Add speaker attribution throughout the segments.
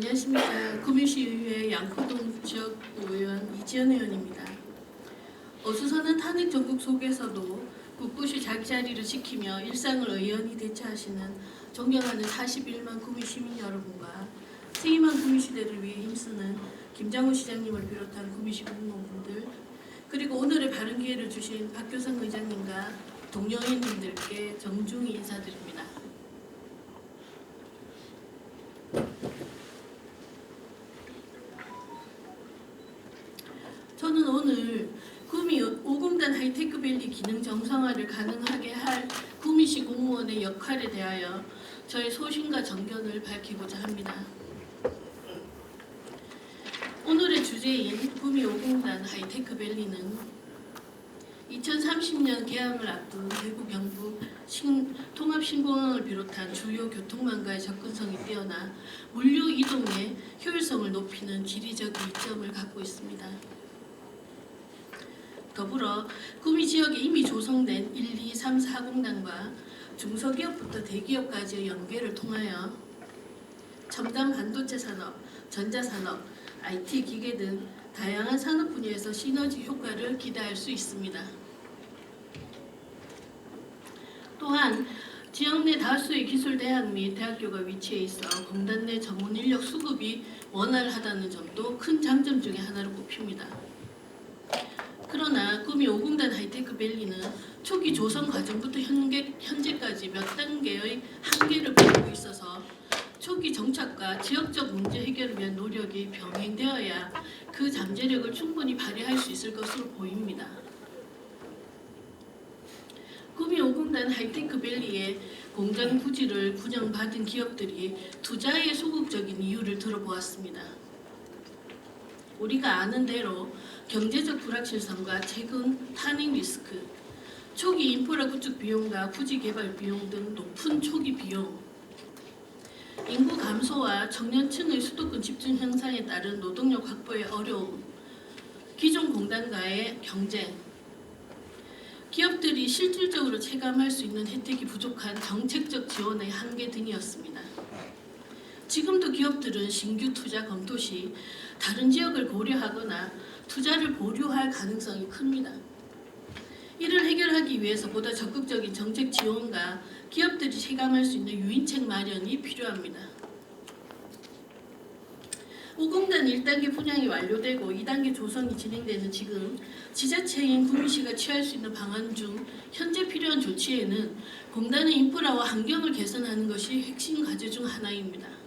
Speaker 1: 안녕하십니까. 구미시의회 양포동 지역 의원 이지연 의원입니다. 어수선한 탄핵 정국 속에서도 꿋꿋이 자기 자리를 지키며 일상을 의연히 대처하시는 존경하는 41만 구미 시민 여러분과 세임한 구미 시대를 위해 힘쓰는 김장훈 시장님을 비롯한 구미시 공무원분들, 그리고 오늘의 바른 기회를 주신 박교성 의장님과 동료의원님들께 정중히 인사드립니다. 저는 오늘 구미 5공단 하이테크밸리 기능 정상화를 가능하게 할 구미시 공무원의 역할에 대하여 저의 소신과 정견을 밝히고자 합니다. 오늘의 주제인 구미 5공단 하이테크밸리는 2030년 개항을 앞둔 대구 경북 통합신공항을 비롯한 주요 교통망과의 접근성이 뛰어나 물류 이동의 효율성을 높이는 지리적 이점을 갖고 있습니다. 더불어 구미 지역에 이미 조성된 1, 2, 3, 4공단과 중소기업부터 대기업까지의 연계를 통하여 첨단 반도체 산업, 전자산업, IT 기계 등 다양한 산업 분야에서 시너지 효과를 기대할 수 있습니다. 또한 지역 내 다수의 기술대학 및 대학교가 위치해 있어 공단 내 전문 인력 수급이 원활하다는 점도 큰 장점 중에 하나로 꼽힙니다. 그러나 구미 5공단 하이테크밸리는 초기 조성 과정부터 현재까지 몇 단계의 한계를 보이고 있어서 초기 정착과 지역적 문제 해결을 위한 노력이 병행되어야 그 잠재력을 충분히 발휘할 수 있을 것으로 보입니다. 구미 5공단 하이테크밸리의 공장 부지를 분양받은 기업들이 투자에 소극적인 이유를 들어보았습니다. 우리가 아는 대로 경제적 불확실성과 최근 탄핵 리스크, 초기 인프라 구축 비용과 부지 개발 비용 등 높은 초기 비용, 인구 감소와 청년층의 수도권 집중 현상에 따른 노동력 확보의 어려움, 기존 공단과의 경쟁, 기업들이 실질적으로 체감할 수 있는 혜택이 부족한 정책적 지원의 한계 등이었습니다. 지금도 기업들은 신규 투자 검토 시 다른 지역을 고려하거나 투자를 보류할 가능성이 큽니다. 이를 해결하기 위해서 보다 적극적인 정책 지원과 기업들이 체감할 수 있는 유인책 마련이 필요합니다. 5공단 1단계 분양이 완료되고 2단계 조성이 진행되는 지금 지자체인 구미시가 취할 수 있는 방안 중 현재 필요한 조치에는 공단의 인프라와 환경을 개선하는 것이 핵심 과제 중 하나입니다.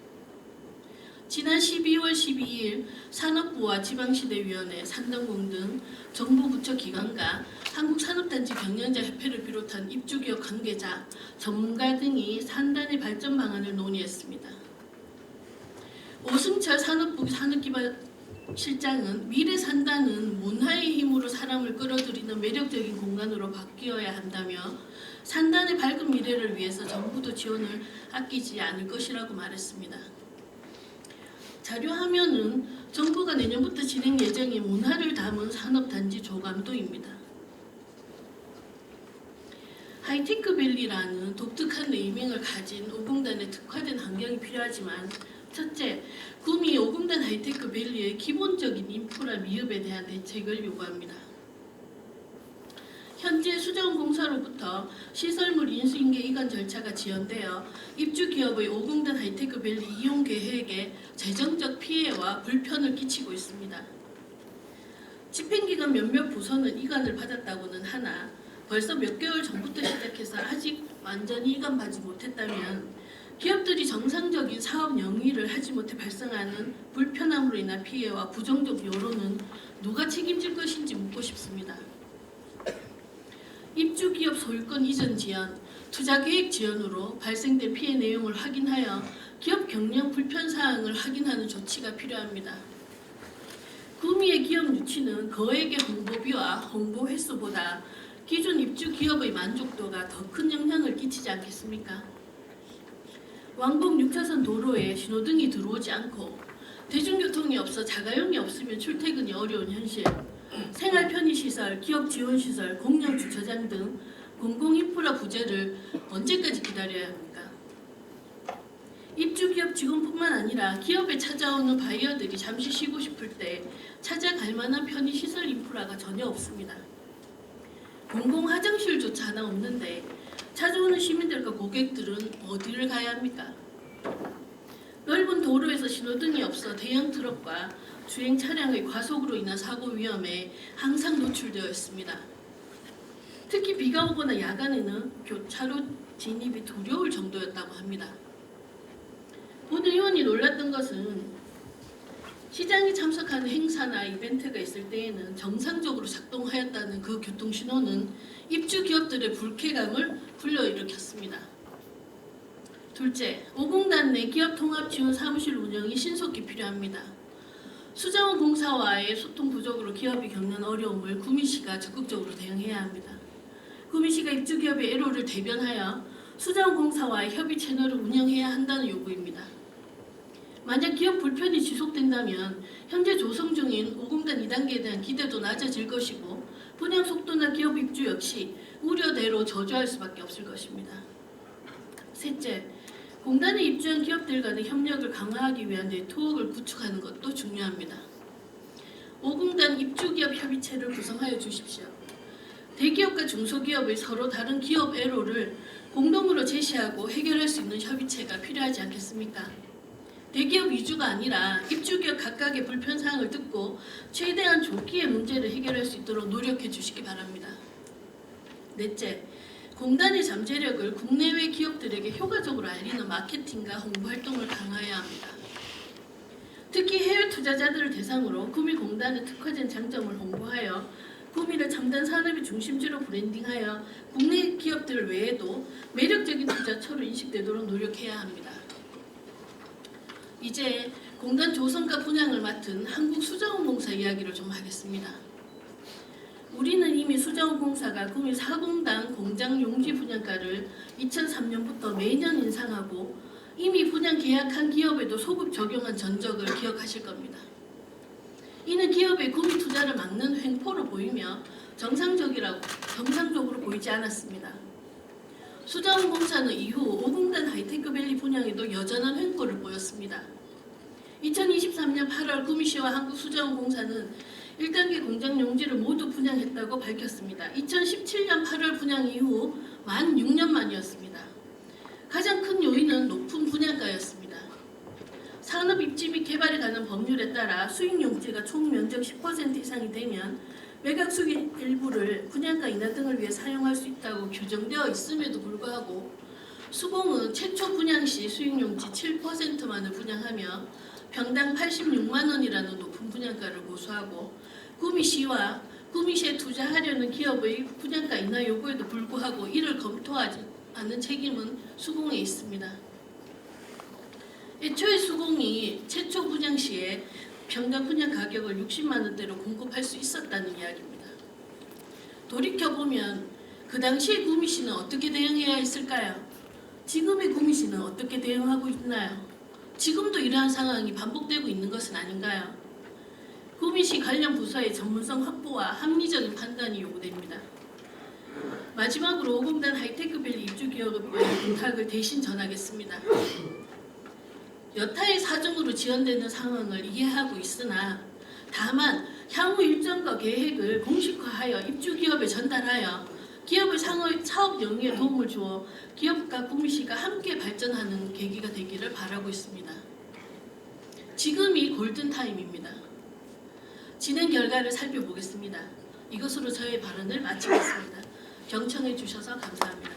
Speaker 1: 지난 12월 12일 산업부와 지방시대위원회, 산동공 등 정부 부처 기관과 한국산업단지 경영자협회를 비롯한 입주기업 관계자, 전문가 등이 산단의 발전 방안을 논의했습니다. 오승철 산업부 산업기반실장은 미래 산단은 문화의 힘으로 사람을 끌어들이는 매력적인 공간으로 바뀌어야 한다며 산단의 밝은 미래를 위해서 정부도 지원을 아끼지 않을 것이라고 말했습니다. 자료화면은 정부가 내년부터 진행 예정인 문화를 담은 산업단지 조감도입니다. 하이테크밸리라는 독특한 네이밍을 가진 5공단에 특화된 환경이 필요하지만 첫째, 구미 5공단 하이테크밸리의 기본적인 인프라 미흡에 대한 대책을 요구합니다. 현재 수자원공사로부터 시설물 인수인계 이관 절차가 지연되어 입주기업의 5공단 하이테크밸리 이용 계획에 재정적 피해와 불편을 끼치고 있습니다. 집행기관 몇몇 부서는 이관을 받았다고는 하나 벌써 몇 개월 전부터 시작해서 아직 완전히 이관받지 못했다면 기업들이 정상적인 사업 영위를 하지 못해 발생하는 불편함으로 인한 피해와 부정적 여론은 누가 책임질 것인지 묻고 싶습니다. 입주기업 소유권 이전 지연, 투자계획 지연으로 발생된 피해 내용을 확인하여 기업 경영 불편 사항을 확인하는 조치가 필요합니다. 구미의 기업 유치는 거액의 홍보비와 홍보 횟수보다 기존 입주 기업의 만족도가 더 큰 영향을 끼치지 않겠습니까? 왕복 6차선 도로에 신호등이 들어오지 않고 대중교통이 없어 자가용이 없으면 출퇴근이 어려운 현실, 생활 편의시설, 기업 지원시설, 공영 주차장 등 공공인프라 부재를 언제까지 기다려야 합니까? 입주기업 직원뿐만 아니라 기업에 찾아오는 바이어들이 잠시 쉬고 싶을 때 찾아갈 만한 편의시설 인프라가 전혀 없습니다. 공공 화장실조차 하나 없는데 찾아오는 시민들과 고객들은 어디를 가야 합니까? 넓은 도로에서 신호등이 없어 대형 트럭과 주행 차량의 과속으로 인한 사고 위험에 항상 노출되어 있습니다. 특히 비가 오거나 야간에는 교차로 진입이 두려울 정도였다고 합니다. 본 의원이 놀랐던 것은 시장에 참석하는 행사나 이벤트가 있을 때에는 정상적으로 작동하였다는 그 교통신호는 입주 기업들의 불쾌감을 불러일으켰습니다. 둘째, 5공단 내 기업 통합 지원 사무실 운영이 신속히 필요합니다. 수자원 공사와의 소통 부족으로 기업이 겪는 어려움을 구미시가 적극적으로 대응해야 합니다. 구미시가 입주 기업의 애로를 대변하여 수자원 공사와의 협의 채널을 운영해야 한다는 요구입니다. 만약 기업 불편이 지속된다면 현재 조성 중인 5공단 2단계에 대한 기대도 낮아질 것이고 분양 속도나 기업 입주 역시 우려대로 저조할 수밖에 없을 것입니다. 셋째, 공단에 입주한 기업들 간의 협력을 강화하기 위한 네트워크를 구축하는 것도 중요합니다. 5공단 입주기업 협의체를 구성하여 주십시오. 대기업과 중소기업의 서로 다른 기업 애로를 공동으로 제시하고 해결할 수 있는 협의체가 필요하지 않겠습니까? 대기업 위주가 아니라 입주기업 각각의 불편사항을 듣고 최대한 조기에 문제를 해결할 수 있도록 노력해 주시기 바랍니다. 넷째, 공단의 잠재력을 국내외 기업들에게 효과적으로 알리는 마케팅과 홍보 활동을 강화해야 합니다. 특히 해외 투자자들을 대상으로 구미공단의 특화된 장점을 홍보하여 구미를 첨단 산업의 중심지로 브랜딩하여 국내 기업들 외에도 매력적인 투자처로 인식되도록 노력해야 합니다. 이제 공단 조성과 분양을 맡은 한국수자원공사 이야기를 좀 하겠습니다. 우리는 이미 수자원공사가 구미 4공단 공장 용지 분양가를 2003년부터 매년 인상하고 이미 분양 계약한 기업에도 소급 적용한 전적을 기억하실 겁니다. 이는 기업의 구미 투자를 막는 횡포로 보이며 정상적으로 보이지 않았습니다. 수자원공사는 이후 5공단 하이테크밸리 분양에도 여전한 횡포를 보였습니다. 2023년 8월 구미시와 한국수자원공사는 1단계 공장 용지를 모두 분양했다고 밝혔습니다. 2017년 8월 분양 이후 만 6년 만이었습니다. 가장 큰 요인은 높은 분양가였습니다. 산업 입지 및 개발에 관한 법률에 따라 수익 용지가 총 면적 10% 이상이 되면 매각 수익 일부를 분양가 인하 등을 위해 사용할 수 있다고 규정되어 있음에도 불구하고 수공은 최초 분양 시 수익 용지 7%만을 분양하며 평당 86만 원이라는 높은 분양가를 고수하고 구미시와 구미시에 투자하려는 기업의 분양가 인하 요구에도 불구하고 이를 검토하지 않은 책임은 수공에 있습니다. 애초에 수공이 최초 분양 시에 평당 분양 가격을 60만 원대로 공급할 수 있었다는 이야기입니다. 돌이켜보면 그 당시에 구미시는 어떻게 대응해야 했을까요? 지금의 구미시는 어떻게 대응하고 있나요? 지금도 이러한 상황이 반복되고 있는 것은 아닌가요? 구미시 관련 부서의 전문성 확보와 합리적인 판단이 요구됩니다. 마지막으로 5공단 하이테크밸리 입주기업의 부탁을 대신 전하겠습니다. 여타의 사정으로 지연되는 상황을 이해하고 있으나 다만 향후 일정과 계획을 공식화하여 입주기업에 전달하여 기업의 사업 영위에 도움을 주어 기업과 구미시가 함께 발전하는 계기가 되기를 바라고 있습니다. 지금이 골든타임입니다. 진행 결과를 살펴보겠습니다. 이것으로 저의 발언을 마치겠습니다. 경청해 주셔서 감사합니다.